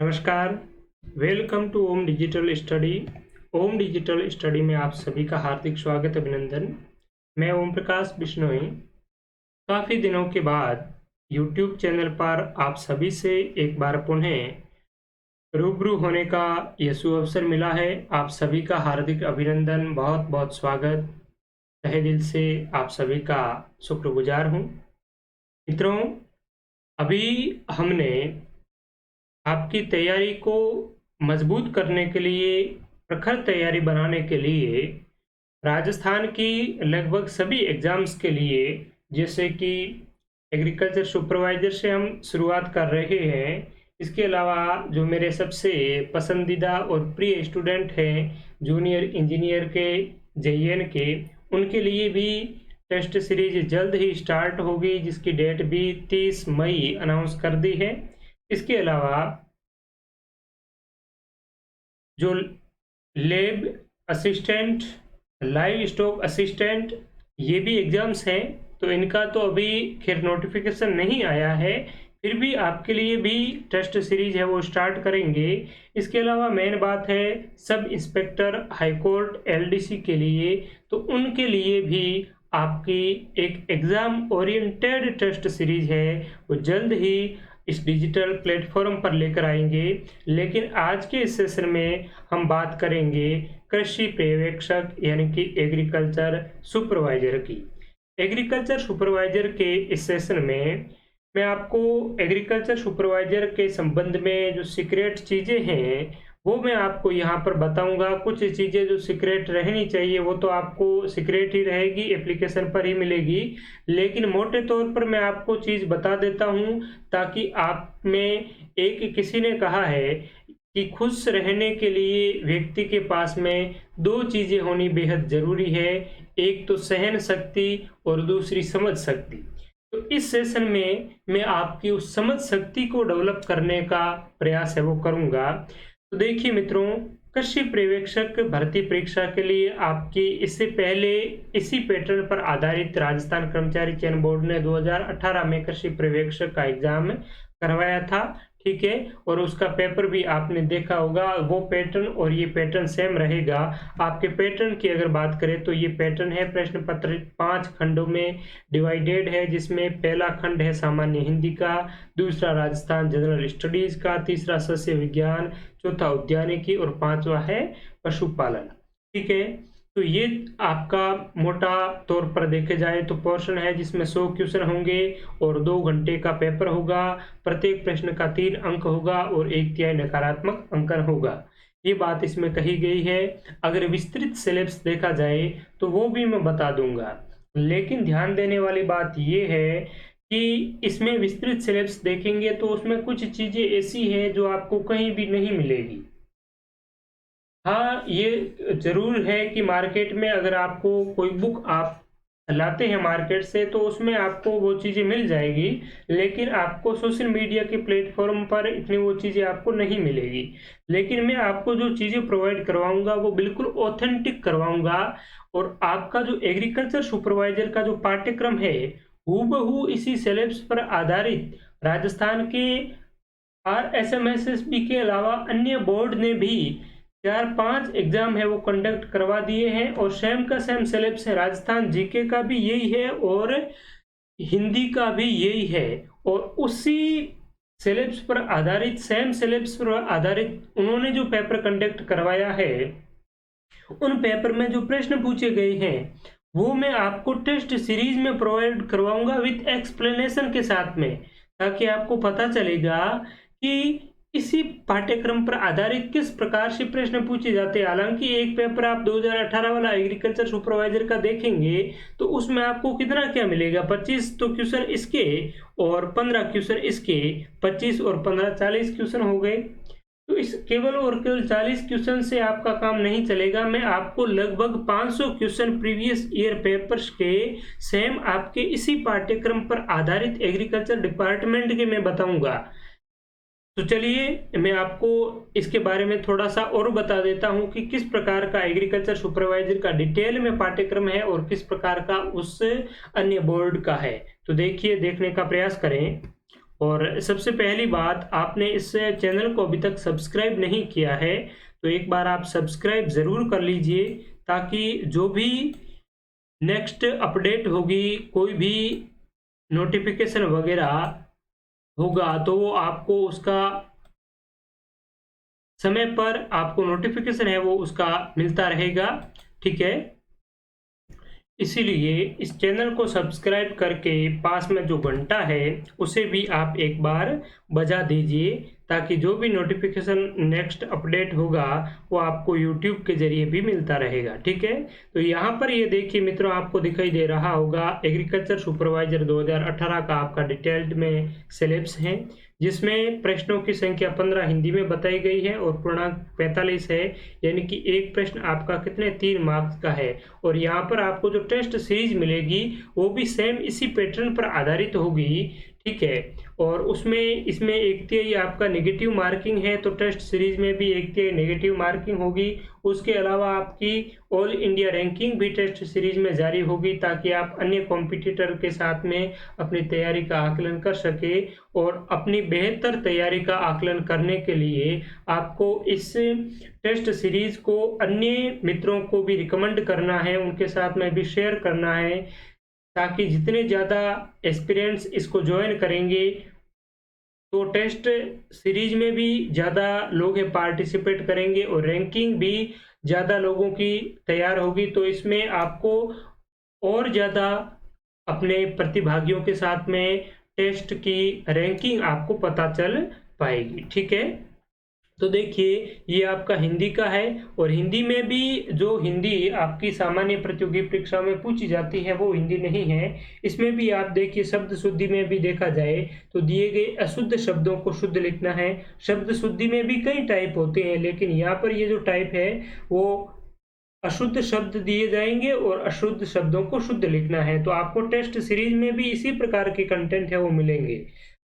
नमस्कार। Welcome to Om digital study. Om digital study में आप सभी का हार्दिक स्वागत अभिनंदन। मैं ओम प्रकाश बिश्नोई। काफ़ी दिनों के बाद यूट्यूब चैनल पर आप सभी से एक बार पुनः रूबरू होने का यह सुअवसर मिला है। आप सभी का हार्दिक अभिनंदन, बहुत बहुत स्वागत। तहे दिल से आप सभी का शुक्रगुजार हूँ। मित्रों, अभी हमने आपकी तैयारी को मजबूत करने के लिए, प्रखर तैयारी बनाने के लिए राजस्थान की लगभग सभी एग्जाम्स के लिए, जैसे कि एग्रीकल्चर सुपरवाइजर से हम शुरुआत कर रहे हैं। इसके अलावा जो मेरे सबसे पसंदीदा और प्रिय स्टूडेंट हैं जूनियर इंजीनियर के जेईएन के, उनके लिए भी टेस्ट सीरीज जल्द ही स्टार्ट होगी, जिसकी डेट भी 30 मई अनाउंस कर दी है। इसके अलावा जो lab assistant, live stock assistant, ये भी एग्जाम्स हैं, तो इनका तो अभी खैर नोटिफिकेशन नहीं आया है, फिर भी आपके लिए भी टेस्ट सीरीज है वो स्टार्ट करेंगे। इसके अलावा मेन बात है सब इंस्पेक्टर हाईकोर्ट एलडीसी के लिए, तो उनके लिए भी आपकी एक एग्जाम ओरिएंटेड टेस्ट सीरीज है वो जल्द ही इस डिजिटल प्लेटफॉर्म पर लेकर आएंगे। लेकिन आज के इस सेशन में हम बात करेंगे कृषि पर्यवेक्षक यानी कि एग्रीकल्चर सुपरवाइजर की। एग्रीकल्चर सुपरवाइजर के इस सेशन में मैं आपको एग्रीकल्चर सुपरवाइजर के संबंध में जो सीक्रेट चीज़ें हैं वो मैं आपको यहाँ पर बताऊंगा। कुछ चीज़ें जो सीक्रेट रहनी चाहिए वो तो आपको सीक्रेट ही रहेगी, एप्लीकेशन पर ही मिलेगी, लेकिन मोटे तौर पर मैं आपको चीज़ बता देता हूँ ताकि आप में एक किसी ने कहा है कि खुश रहने के लिए व्यक्ति के पास में दो चीज़ें होनी बेहद ज़रूरी है, एक तो सहन शक्ति और दूसरी समझ शक्ति। तो इस सेशन में मैं आपकी उस समझ शक्ति को डेवलप करने का प्रयास है वो करूँगा। तो देखिए मित्रों, कृषि पर्यवेक्षक भर्ती परीक्षा के लिए आपकी इससे पहले इसी पैटर्न पर आधारित राजस्थान कर्मचारी चयन बोर्ड ने 2018 में कृषि पर्यवेक्षक का एग्जाम करवाया था, ठीक है, और उसका पेपर भी आपने देखा होगा। वो पैटर्न और ये पैटर्न सेम रहेगा। आपके पैटर्न की अगर बात करें तो ये पैटर्न है, प्रश्न पत्र 5 खंडों में डिवाइडेड है, जिसमें पहला खंड है सामान्य हिंदी का, दूसरा राजस्थान जनरल स्टडीज का, तीसरा सस्य विज्ञान, चौथा उद्यानिकी और पांचवा है पशुपालन, ठीक है। तो ये आपका मोटा तौर पर देखे जाए तो पोर्शन है जिसमें 100 क्वेश्चन होंगे और 2 घंटे का पेपर होगा। प्रत्येक प्रश्न का 3 अंक होगा और 1/3 नकारात्मक अंकन होगा, ये बात इसमें कही गई है। अगर विस्तृत सिलेबस देखा जाए तो वो भी मैं बता दूंगा, लेकिन ध्यान देने वाली बात ये है कि इसमें विस्तृत सिलेबस देखेंगे तो उसमें कुछ चीज़ें ऐसी हैं जो आपको कहीं भी नहीं मिलेगी। हाँ, ये जरूर है कि मार्केट में अगर आपको कोई बुक आप लाते हैं मार्केट से तो उसमें आपको वो चीज़ें मिल जाएगी, लेकिन आपको सोशल मीडिया के प्लेटफॉर्म पर इतनी वो चीज़ें आपको नहीं मिलेगी। लेकिन मैं आपको जो चीज़ें प्रोवाइड करवाऊंगा वो बिल्कुल ऑथेंटिक करवाऊंगा, और आपका जो एग्रीकल्चर सुपरवाइजर का जो पाठ्यक्रम है हूबहू इसी सिलेबस पर आधारित राजस्थान के RSMSSB के अलावा अन्य बोर्ड ने भी 4-5 एग्जाम है वो कंडक्ट करवा दिए हैं, और सेम का सेम सिलेबस है। राजस्थान जीके का भी यही है और हिंदी का भी यही है, और उसी सिलेबस पर आधारित, सेम सिलेबस पर आधारित उन्होंने जो पेपर कंडक्ट करवाया है, उन पेपर में जो प्रश्न पूछे गए हैं वो मैं आपको टेस्ट सीरीज में प्रोवाइड करवाऊंगा विथ एक्सप्लेनेशन के साथ में, ताकि आपको पता चलेगा कि इसी पाठ्यक्रम पर आधारित किस प्रकार से प्रश्न पूछे जाते हैं। हालांकि एक पेपर आप 2018 वाला एग्रीकल्चर सुपरवाइजर का देखेंगे तो उसमें आपको कितना क्या मिलेगा, 25 तो क्वेश्चन इसके और 15 क्वेश्चन इसके, 25 और 15 40 क्वेश्चन हो गए। तो इस केवल और केवल 40 क्वेश्चन से आपका काम नहीं चलेगा। मैं आपको लगभग 500 क्वेश्चन प्रीवियस ईयर पेपर्स के सेम आपके इसी पाठ्यक्रम पर आधारित एग्रीकल्चर डिपार्टमेंट के मैं बताऊंगा। तो चलिए मैं आपको इसके बारे में थोड़ा सा और बता देता हूं कि किस प्रकार का एग्रीकल्चर सुपरवाइजर का डिटेल में पाठ्यक्रम है और किस प्रकार का उस अन्य बोर्ड का है। तो देखिए, देखने का प्रयास करें। और सबसे पहली बात, आपने इस चैनल को अभी तक सब्सक्राइब नहीं किया है तो एक बार आप सब्सक्राइब ज़रूर कर लीजिए, ताकि जो भी नेक्स्ट अपडेट होगी, कोई भी नोटिफिकेशन वगैरह होगा तो वो आपको उसका समय पर आपको नोटिफिकेशन है वो उसका मिलता रहेगा। ठीक है, इसीलिए इस चैनल को सब्सक्राइब करके पास में जो घंटा है उसे भी आप एक बार बजा दीजिए, ताकि जो भी नोटिफिकेशन नेक्स्ट अपडेट होगा वो आपको यूट्यूब के जरिए भी मिलता रहेगा। ठीक है, तो यहाँ पर ये देखिए मित्रों, आपको दिखाई दे रहा होगा एग्रीकल्चर सुपरवाइजर 2018 का आपका डिटेल्ड में सिलेबस है, जिसमें प्रश्नों की संख्या 15 हिंदी में बताई गई है और पूर्णांक 45 है, यानी कि एक प्रश्न आपका कितने 3 मार्क्स का है। और यहाँ पर आपको जो टेस्ट सीरीज मिलेगी वो भी सेम इसी पैटर्न पर आधारित होगी। ठीक है, और उसमें इसमें 1/3 आपका नेगेटिव मार्किंग है, तो टेस्ट सीरीज में भी 1/3 नेगेटिव मार्किंग होगी। उसके अलावा आपकी ऑल इंडिया रैंकिंग भी टेस्ट सीरीज में जारी होगी, ताकि आप अन्य कॉम्पिटिटर के साथ में अपनी तैयारी का आकलन कर सके। और अपनी बेहतर तैयारी का आकलन करने के लिए आपको इस टेस्ट सीरीज को अन्य मित्रों को भी रिकमेंड करना है, उनके साथ में भी शेयर करना है, ताकि जितने ज़्यादा एस्पिरेंट्स इसको ज्वाइन करेंगे तो टेस्ट सीरीज में भी ज़्यादा लोग पार्टिसिपेट करेंगे और रैंकिंग भी ज़्यादा लोगों की तैयार होगी। तो इसमें आपको और ज़्यादा अपने प्रतिभागियों के साथ में टेस्ट की रैंकिंग आपको पता चल पाएगी। ठीक है, तो देखिए ये आपका हिंदी का है, और हिंदी में भी जो हिंदी आपकी सामान्य प्रतियोगी परीक्षा में पूछी जाती है वो हिंदी नहीं है। इसमें भी आप देखिए शब्द शुद्धि में भी देखा जाए तो दिए गए अशुद्ध शब्दों को शुद्ध लिखना है। शब्द शुद्धि में भी कई टाइप होते हैं, लेकिन यहाँ पर ये जो टाइप है वो अशुद्ध शब्द दिए जाएंगे और अशुद्ध शब्दों को शुद्ध लिखना है। तो आपको टेस्ट सीरीज में भी इसी प्रकार के कंटेंट है वो मिलेंगे।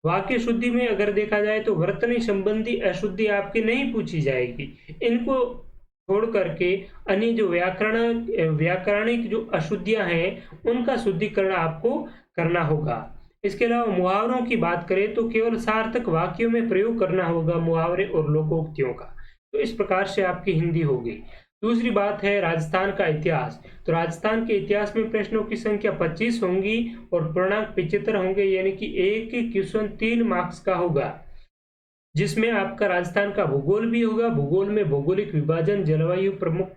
वाक्य शुद्धि में अगर देखा जाए तो वर्तनी संबंधी अशुद्धि आपकी नहीं पूछी जाएगी। इनको छोड़ करके अन्य जो व्याकरणिक जो अशुद्धियां हैं उनका शुद्धिकरण आपको करना होगा। इसके अलावा मुहावरों की बात करें तो केवल सार्थक वाक्यों में प्रयोग करना होगा मुहावरे और लोकोक्तियों का। तो इस प्रकार से आपकी हिंदी होगी। दूसरी बात है राजस्थान का इतिहास। तो राजस्थान के इतिहास में प्रश्नों की संख्या 25 होंगी और पूर्णांक 75 होंगे, यानी कि एक क्वेश्चन 3 मार्क्स का होगा, जिसमें आपका राजस्थान का भूगोल भी होगा। भूगोल में भौगोलिक विभाजन, जलवायु, प्रमुख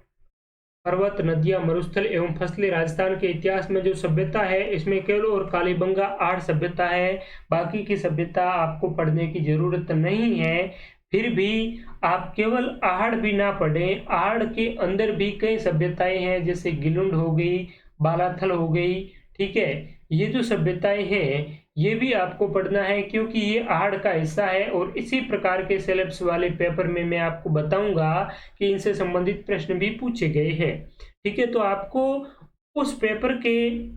पर्वत, नदियां, मरुस्थल एवं फसलें। राजस्थान के इतिहास में जो सभ्यता है इसमें केवल और कालीबंगा आर्य सभ्यता है, बाकी की सभ्यता आपको पढ़ने की जरूरत नहीं है। फिर भी आप केवल आहड़ भी ना पढ़ें, आहड़ के अंदर भी कई सभ्यताएं हैं, जैसे गिलुंड हो गई, बालाथल हो गई। ठीक है, ये जो सभ्यताएं हैं ये भी आपको पढ़ना है, क्योंकि ये आहड़ का हिस्सा है। और इसी प्रकार के सिलेबस वाले पेपर में मैं आपको बताऊंगा कि इनसे संबंधित प्रश्न भी पूछे गए हैं। ठीक है, तो आपको उस पेपर के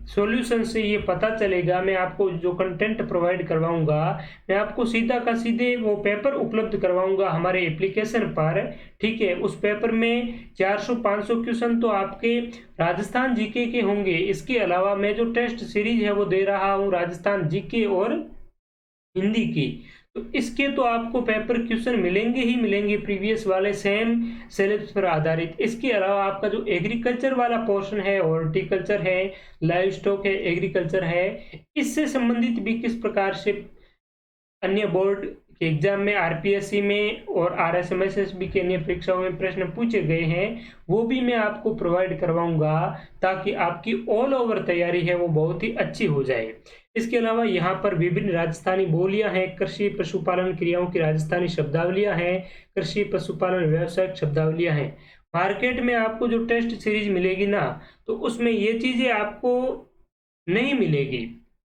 सॉल्यूशन से ये पता चलेगा। मैं आपको जो कंटेंट प्रोवाइड करवाऊंगा, मैं आपको सीधा का सीधे वो पेपर उपलब्ध करवाऊंगा हमारे एप्लीकेशन पर। ठीक है, उस पेपर में 400-500 क्वेश्चन तो आपके राजस्थान जीके के होंगे। इसके अलावा मैं जो टेस्ट सीरीज है वो दे रहा हूँ राजस्थान जीके और हिंदी की, तो इसके तो आपको पेपर क्वेश्चन मिलेंगे ही मिलेंगे, प्रीवियस वाले सेम सिलेबस पर आधारित। इसके अलावा आपका जो एग्रीकल्चर वाला पोर्शन है, हॉर्टिकल्चर है, लाइव स्टॉक है, एग्रीकल्चर है, इससे संबंधित भी किस प्रकार से अन्य बोर्ड के एग्जाम में, आरपीएससी में और आरएसएमएसएसबी के अन्य परीक्षाओं में प्रश्न पूछे गए हैं, वो भी मैं आपको प्रोवाइड करवाऊंगा, ताकि आपकी ऑल ओवर तैयारी है वो बहुत ही अच्छी हो जाए। इसके अलावा यहाँ पर विभिन्न राजस्थानी बोलियां हैं, कृषि पशुपालन क्रियाओं की राजस्थानी शब्दावलियां हैं, कृषि पशुपालन व्यवसायिक शब्दावलियां हैं। मार्केट में आपको जो टेस्ट सीरीज मिलेगी ना, तो उसमें ये चीजें आपको नहीं मिलेगी,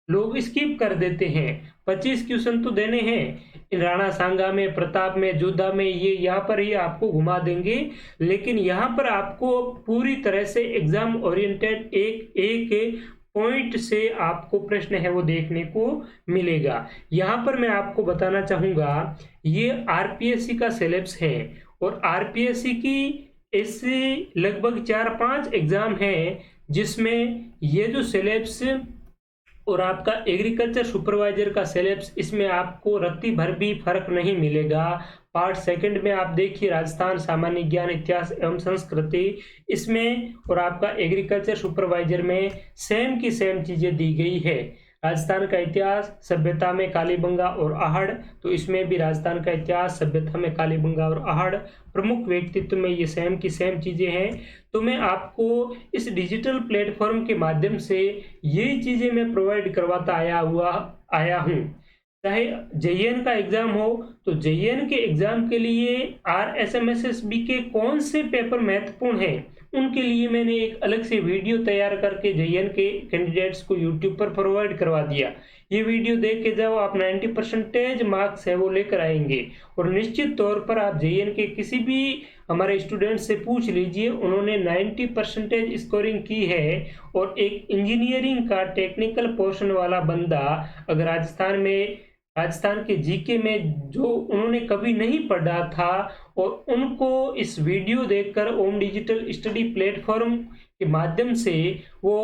लोग स्किप कर देते हैं। 25 क्वेश्चन तो देने हैं राणा सांगा में, प्रताप में, जोधा में, ये यहाँ पर ही आपको घुमा देंगे। लेकिन यहाँ पर आपको पूरी तरह से एग्जाम ओरिएंटेड एक एक पॉइंट से आपको प्रश्न है वो देखने को मिलेगा। यहाँ पर मैं आपको बताना चाहूंगा, ये आरपीएससी का सिलेबस है और आरपीएससी की ऐसे लगभग 4-5 एग्जाम हैं जिसमें ये जो सिलेबस और आपका एग्रीकल्चर सुपरवाइजर का सिलेबस, इसमें आपको रत्ती भर भी फर्क नहीं मिलेगा। पार्ट सेकंड में आप देखिए राजस्थान सामान्य ज्ञान, इतिहास एवं संस्कृति, इसमें और आपका एग्रीकल्चर सुपरवाइजर में सेम की सेम चीजें दी गई है। राजस्थान का इतिहास, सभ्यता में कालीबंगा और आहड़, तो इसमें भी राजस्थान का इतिहास, सभ्यता में कालीबंगा और आहड़, प्रमुख व्यक्तित्व में ये सेम की सेम चीजें हैं। तो मैं आपको इस डिजिटल प्लेटफॉर्म के माध्यम से ये चीजें मैं प्रोवाइड करवाता आया हूँ। चाहे जेईएन का एग्जाम हो, तो जेईएन के एग्जाम के लिए आरएसएमएसएसबी के कौन से पेपर महत्वपूर्ण हैं, उनके लिए मैंने एक अलग से वीडियो तैयार करके जेईएन के कैंडिडेट्स को यूट्यूब पर प्रोवाइड करवा दिया। ये वीडियो देख के जाओ, आप 90% मार्क्स है वो लेकर आएंगे। और निश्चित तौर पर आप जेईएन के किसी भी हमारे स्टूडेंट से पूछ लीजिए, उन्होंने 90% स्कोरिंग की है। और एक इंजीनियरिंग का टेक्निकल पोर्शन वाला बंदा अगर राजस्थान के जीके में जो उन्होंने कभी नहीं पढ़ा था, और उनको इस वीडियो देखकर ओम डिजिटल स्टडी प्लेटफॉर्म के माध्यम से वो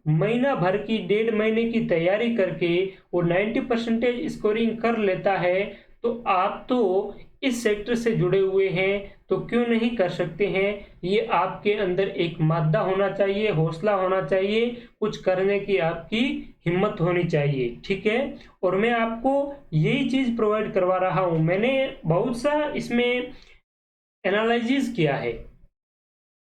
महीना भर की 1.5 महीने की तैयारी करके वो 90% स्कोरिंग कर लेता है, तो आप तो इस सेक्टर से जुड़े हुए हैं, तो क्यों नहीं कर सकते हैं। ये आपके अंदर एक मादा होना चाहिए, हौसला होना चाहिए, कुछ करने की आपकी हिम्मत होनी चाहिए, ठीक है। और मैं आपको यही चीज प्रोवाइड करवा रहा हूं। मैंने बहुत सा इसमें एनालिसिस किया है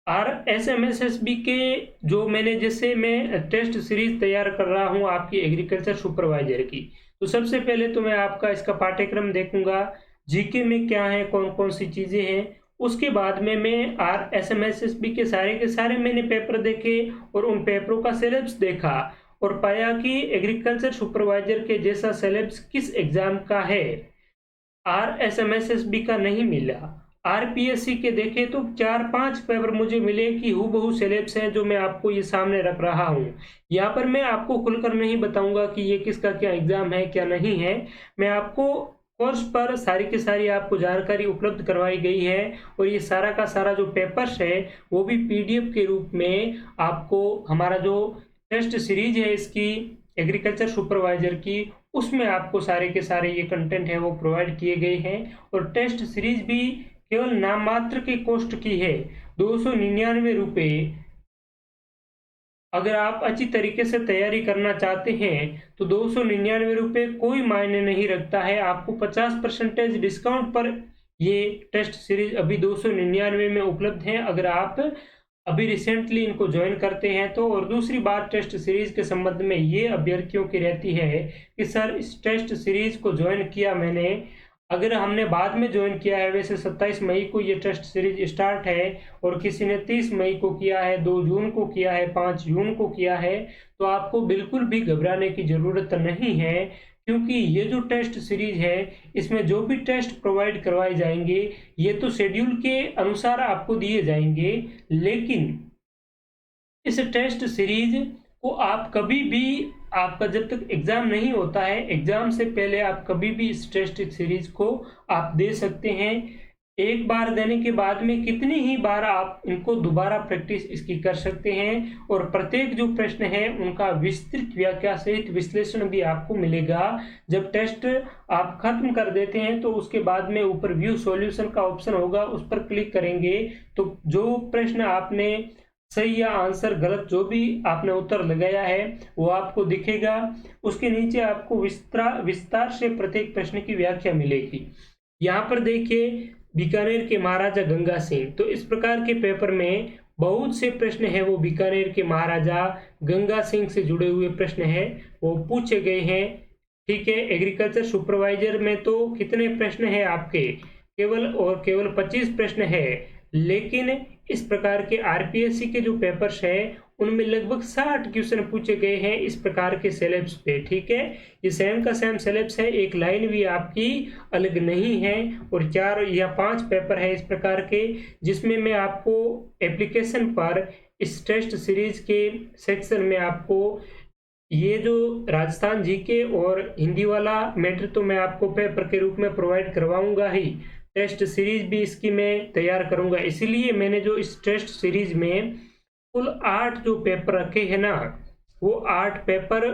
आरएसएमएसएसबी के, जो मैंने जैसे मैं टेस्ट सीरीज तैयार कर रहा हूं आपकी एग्रीकल्चर सुपरवाइजर की। तो सबसे पहले तो मैं आपका इसका पाठ्यक्रम देखूंगा, जीके में क्या है, कौन कौन सी चीजें हैं। उसके बाद में मैं आरएसएमएसएसबी के सारे मैंने पेपर देखे और उन पेपरों का सिलेबस देखा और पाया कि एग्रीकल्चर सुपरवाइजर के जैसा सिलेबस किस एग्जाम का है, आरएसएमएसएसबी का नहीं मिला। आरपीएससी के देखे तो 4-5 पेपर मुझे मिले कि हूबहू सिलेबस हैं, जो मैं आपको ये सामने रख रहा हूँ। यहाँ पर मैं आपको खुलकर नहीं बताऊंगा कि ये किसका क्या एग्जाम है क्या नहीं है। मैं आपको कोर्स पर सारी की सारी आपको जानकारी उपलब्ध करवाई गई है, और ये सारा का सारा जो पेपर्स है वो भी पीडीएफ के रूप में आपको हमारा जो टेस्ट सीरीज है इसकी एग्रीकल्चर सुपरवाइजर की, उसमें आपको सारे के सारे ये कंटेंट है वो प्रोवाइड किए गए हैं। और टेस्ट सीरीज भी केवल नाम मात्र के कॉस्ट की है, 299 रुपये। अगर आप अच्छी तरीके से तैयारी करना चाहते हैं तो 299 रुपये कोई मायने नहीं रखता है। आपको 50% डिस्काउंट पर ये टेस्ट सीरीज अभी 299 में उपलब्ध है, अगर आप अभी रिसेंटली इनको ज्वाइन करते हैं तो। और दूसरी बात टेस्ट सीरीज के संबंध में ये अभ्यर्थियों की रहती है कि सर इस टेस्ट सीरीज को ज्वाइन किया मैंने, अगर हमने बाद में ज्वाइन किया है, वैसे 27 मई को ये टेस्ट सीरीज स्टार्ट है और किसी ने 30 मई को किया है, 2 जून को किया है, 5 जून को किया है, तो आपको बिल्कुल भी घबराने की जरूरत नहीं है। क्योंकि ये जो टेस्ट सीरीज है इसमें जो भी टेस्ट प्रोवाइड करवाए जाएंगे ये तो शेड्यूल के अनुसार आपको दिए जाएंगे, लेकिन इस टेस्ट सीरीज को आप कभी भी, आपका जब तक एग्जाम नहीं होता है, एग्जाम से पहले आप कभी भी इस टेस्ट सीरीज को आप दे सकते हैं। एक बार देने के बाद में कितनी ही बार आप इनको दोबारा प्रैक्टिस इसकी कर सकते हैं, और प्रत्येक जो प्रश्न है उनका विस्तृत व्याख्या सहित विश्लेषण भी आपको मिलेगा। जब टेस्ट आप खत्म कर देते हैं तो उसके बाद में ऊपर व्यू सॉल्यूशन का ऑप्शन होगा, उस पर क्लिक करेंगे तो जो प्रश्न आपने सही या आंसर गलत जो भी आपने उत्तर लगाया है वो आपको दिखेगा। उसके नीचे आपको विस्तार से प्रत्येक प्रश्न की व्याख्या मिलेगी। यहाँ पर देखिए बीकानेर के महाराजा गंगा सिंह, तो इस प्रकार के पेपर में बहुत से प्रश्न है वो बीकानेर के महाराजा गंगा सिंह से जुड़े हुए प्रश्न है वो पूछे गए हैं, ठीक है। एग्रीकल्चर सुपरवाइजर में तो कितने प्रश्न है आपके, केवल 25 प्रश्न है, लेकिन इस प्रकार के आरपीएससी के जो पेपर्स है उनमें लगभग 60 क्वेश्चन पूछे गए हैं इस प्रकार के सिलेबस पे, ठीक है। ये सेम का सेम सिलेबस है, एक लाइन भी आपकी अलग नहीं है, और 4 या 5 पेपर है इस प्रकार के, जिसमें मैं आपको एप्लीकेशन पर इस टेस्ट सीरीज के सेक्शन में आपको ये जो राजस्थान जीके और हिंदी वाला मैटर तो मैं आपको पेपर के रूप में प्रोवाइड करवाऊंगा ही, टेस्ट सीरीज भी इसकी मैं तैयार करूंगा। इसीलिए मैंने जो इस टेस्ट सीरीज में कुल 8 जो पेपर रखे हैं ना, वो 8 पेपर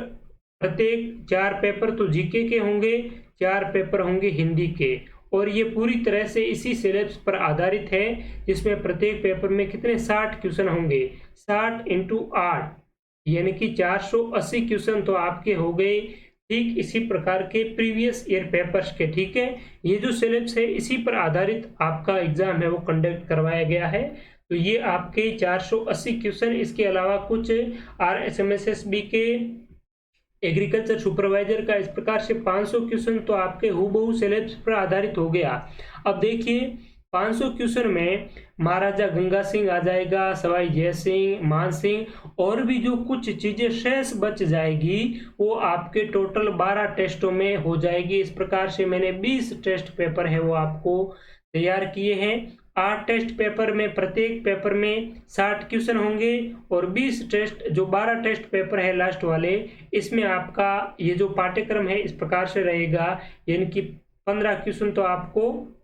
प्रत्येक 4 पेपर तो जीके के होंगे, 4 पेपर होंगे हिंदी के, और ये पूरी तरह से इसी सिलेबस पर आधारित है, जिसमें प्रत्येक पेपर में कितने 60 क्वेश्चन होंगे, 60 × 8 यानी कि 480 क्वेश्चन तो आपके हो गए। ठीक इसी प्रकार के प्रीवियस ईयर पेपर्स के, ठीक है, ये जो सिलेबस है इसी पर आधारित आपका एग्जाम है वो कंडक्ट करवाया गया है। तो ये आपके 480 क्वेश्चन, इसके अलावा कुछ RSMSSB के एग्रीकल्चर सुपरवाइजर का इस प्रकार से 500 क्वेश्चन तो आपके हूबहू सिलेबस पर आधारित हो गया। अब देखिए 500 क्वेश्चन में महाराजा गंगा सिंह आ जाएगा, सवाई जय सिंह, मान सिंह, और भी जो कुछ चीजें शेष बच जाएगी वो आपके टोटल 12 टेस्टों में हो जाएगी। इस प्रकार से मैंने 20 टेस्ट पेपर है वो आपको तैयार किए हैं। 8 टेस्ट पेपर में प्रत्येक पेपर में 60 क्वेश्चन होंगे, और 20 टेस्ट जो 12 टेस्ट पेपर है लास्ट वाले, इसमें आपका ये जो पाठ्यक्रम है इस प्रकार से रहेगा, यानी कि 15 क्वेश्चन तो आपको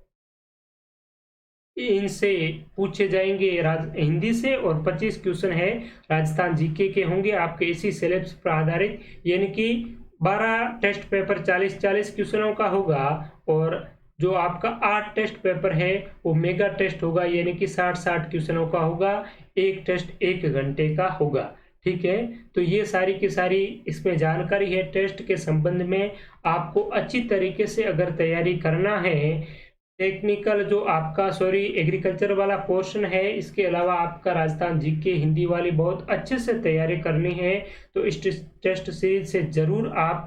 इनसे पूछे जाएंगे हिंदी से, और 25 क्वेश्चन है राजस्थान जीके के होंगे आपके इसी सिलेबस पर आधारित, यानी कि 12 टेस्ट पेपर 40-40 क्वेश्चनों का होगा, और जो आपका 8 टेस्ट पेपर है वो मेगा टेस्ट होगा, यानी कि 60-60 क्वेश्चनों का होगा, एक टेस्ट 1 घंटे का होगा। ठीक है, तो ये सारी की सारी इसमें जानकारी है टेस्ट के संबंध में। आपको अच्छी तरीके से अगर तैयारी करना है, टेक्निकल जो आपका एग्रीकल्चर वाला पोर्शन है, इसके अलावा आपका राजस्थान जीके हिंदी वाली बहुत अच्छे से तैयारी करनी है, तो इस टेस्ट सीरीज से जरूर आप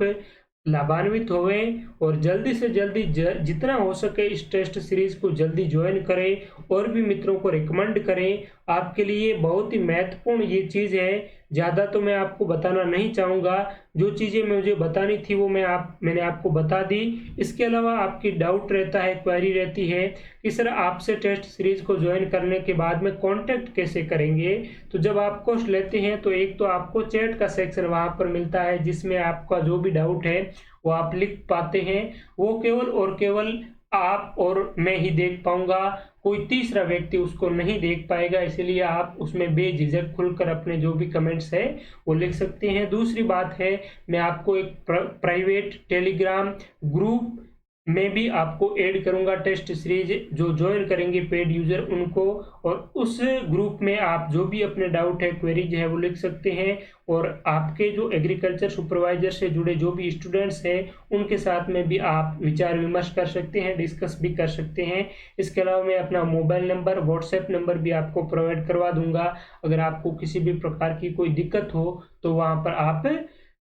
लाभान्वित होवें, और जल्दी से जल्दी जितना हो सके इस टेस्ट सीरीज को जल्दी ज्वाइन करें, और भी मित्रों को रिकमेंड करें। आपके लिए बहुत ही महत्वपूर्ण ये चीज़ है, ज़्यादा तो मैं आपको बताना नहीं चाहूँगा, जो चीज़ें मुझे बतानी थी वो मैंने आपको बता दी। इसके अलावा आपकी डाउट रहता है, क्वेरी रहती है कि सर आपसे टेस्ट सीरीज को ज्वाइन करने के बाद में कांटेक्ट कैसे करेंगे। तो जब आप कोर्स लेते हैं तो एक तो आपको चैट का सेक्शन वहाँ पर मिलता है, जिसमें आपका जो भी डाउट है वो आप लिख पाते हैं, वो केवल और केवल आप और मैं ही देख पाऊंगा, कोई तीसरा व्यक्ति उसको नहीं देख पाएगा, इसलिए आप उसमें बेझिझक खुलकर अपने जो भी कमेंट्स है वो लिख सकते हैं। दूसरी बात है, मैं आपको एक प्राइवेट टेलीग्राम ग्रुप में भी आपको ऐड करूंगा, टेस्ट सीरीज जो ज्वाइन करेंगे पेड यूजर उनको, और उस ग्रुप में आप जो भी अपने डाउट है, क्वेरीज है वो लिख सकते हैं, और आपके जो एग्रीकल्चर सुपरवाइजर से जुड़े जो भी स्टूडेंट्स हैं उनके साथ में भी आप विचार विमर्श कर सकते हैं, डिस्कस भी कर सकते हैं। इसके अलावा मैं अपना मोबाइल नंबर, व्हाट्सएप नंबर भी आपको प्रोवाइड करवा दूंगा, अगर आपको किसी भी प्रकार की कोई दिक्कत हो तो वहाँ पर आप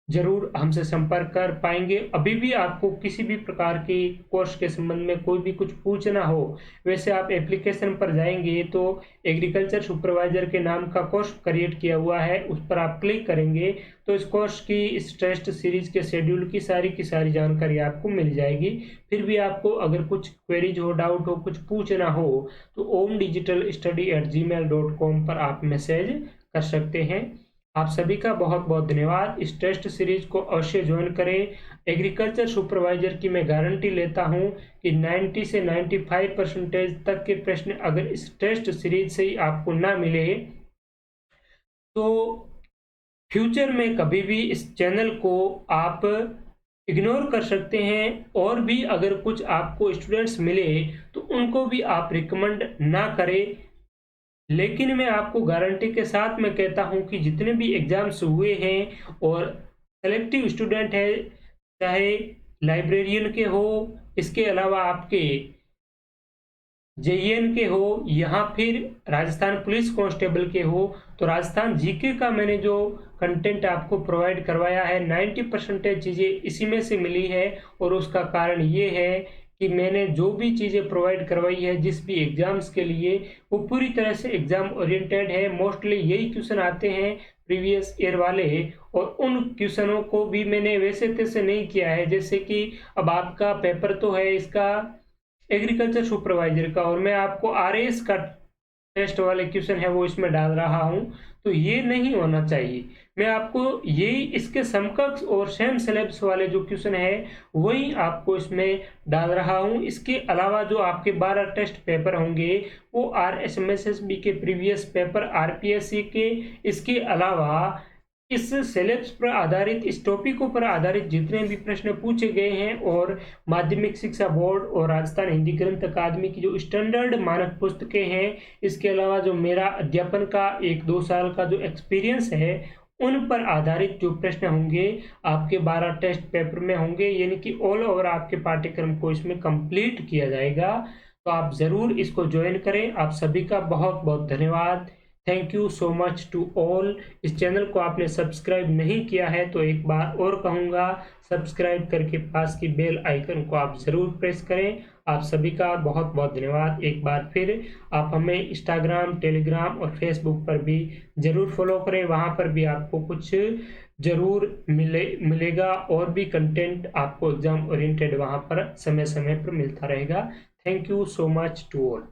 जरूर हमसे संपर्क कर पाएंगे। अभी भी आपको किसी भी प्रकार की कोर्स के संबंध में कोई भी कुछ पूछना हो, वैसे आप एप्लीकेशन पर जाएंगे तो एग्रीकल्चर सुपरवाइजर के नाम का कोर्स क्रिएट किया हुआ है, उस पर आप क्लिक करेंगे तो इस कोर्स की, इस टेस्ट सीरीज के शेड्यूल की सारी जानकारी आपको मिल जाएगी। फिर भी आपको अगर कुछ क्वेरीज हो, डाउट हो, कुछ पूछना हो तो omdigitalstudy@gmail.com पर आप मैसेज कर सकते हैं। आप सभी का बहुत बहुत धन्यवाद। इस टेस्ट सीरीज को अवश्य ज्वाइन करें। एग्रीकल्चर सुपरवाइजर की मैं गारंटी लेता हूं कि 90 से 95% तक के प्रश्न अगर इस टेस्ट सीरीज से ही आपको ना मिले तो फ्यूचर में कभी भी इस चैनल को आप इग्नोर कर सकते हैं, और भी अगर कुछ आपको स्टूडेंट्स मिले तो उनको भी आप रिकमेंड ना करें। लेकिन मैं आपको गारंटी के साथ मैं कहता हूं कि जितने भी एग्जाम्स हुए हैं और सेलेक्टिव स्टूडेंट है, चाहे लाइब्रेरियन के हो, इसके अलावा आपके JEN के हो, या फिर राजस्थान पुलिस कांस्टेबल के हो, तो राजस्थान जीके का मैंने जो कंटेंट आपको प्रोवाइड करवाया है 90% चीज़ें इसी में से मिली है, और उसका कारण ये है कि मैंने जो भी चीज़ें प्रोवाइड करवाई है जिस भी एग्जाम्स के लिए, वो पूरी तरह से एग्जाम ओरिएंटेड है। मोस्टली यही क्वेश्चन आते हैं प्रीवियस ईयर वाले, और उन क्वेश्चनों को भी मैंने वैसे तैसे नहीं किया है, जैसे कि अब आपका पेपर तो है इसका एग्रीकल्चर सुपरवाइजर का, और मैं आपको RAS का टेस्ट वाले क्वेश्चन है वो इसमें डाल रहा हूं, तो ये नहीं होना चाहिए। मैं आपको यही इसके समकक्ष और सेम सिलेबस वाले जो क्वेश्चन है वही आपको इसमें डाल रहा हूं। इसके अलावा जो आपके 12 टेस्ट पेपर होंगे वो RSMSSB के प्रीवियस पेपर, RPSC के, इसके अलावा इस सिलेबस पर आधारित, इस टॉपिकों पर आधारित जितने भी प्रश्न पूछे गए हैं और माध्यमिक शिक्षा बोर्ड और राजस्थान हिंदी ग्रंथ अकादमी की जो स्टैंडर्ड मानक पुस्तकें हैं, इसके अलावा जो मेरा अध्यापन का 1-2 साल का जो एक्सपीरियंस है, उन पर आधारित जो प्रश्न होंगे आपके 12 टेस्ट पेपर में होंगे, यानी कि ऑल ओवर आपके पाठ्यक्रम को इसमें कंप्लीट किया जाएगा। तो आप ज़रूर इसको ज्वाइन करें। आप सभी का बहुत बहुत धन्यवाद। Thank you so much to all. इस चैनल को आपने सब्सक्राइब नहीं किया है तो एक बार और कहूँगा, सब्सक्राइब करके पास की बेल आइकन को आप ज़रूर प्रेस करें। आप सभी का बहुत बहुत धन्यवाद। एक बार फिर आप हमें इंस्टाग्राम, टेलीग्राम और फेसबुक पर भी ज़रूर फॉलो करें। वहाँ पर भी आपको कुछ ज़रूर मिलेगा और भी कंटेंट आपको एग्जाम ओरिएंटेड वहाँ पर समय समय पर मिलता रहेगा। Thank you so much to all.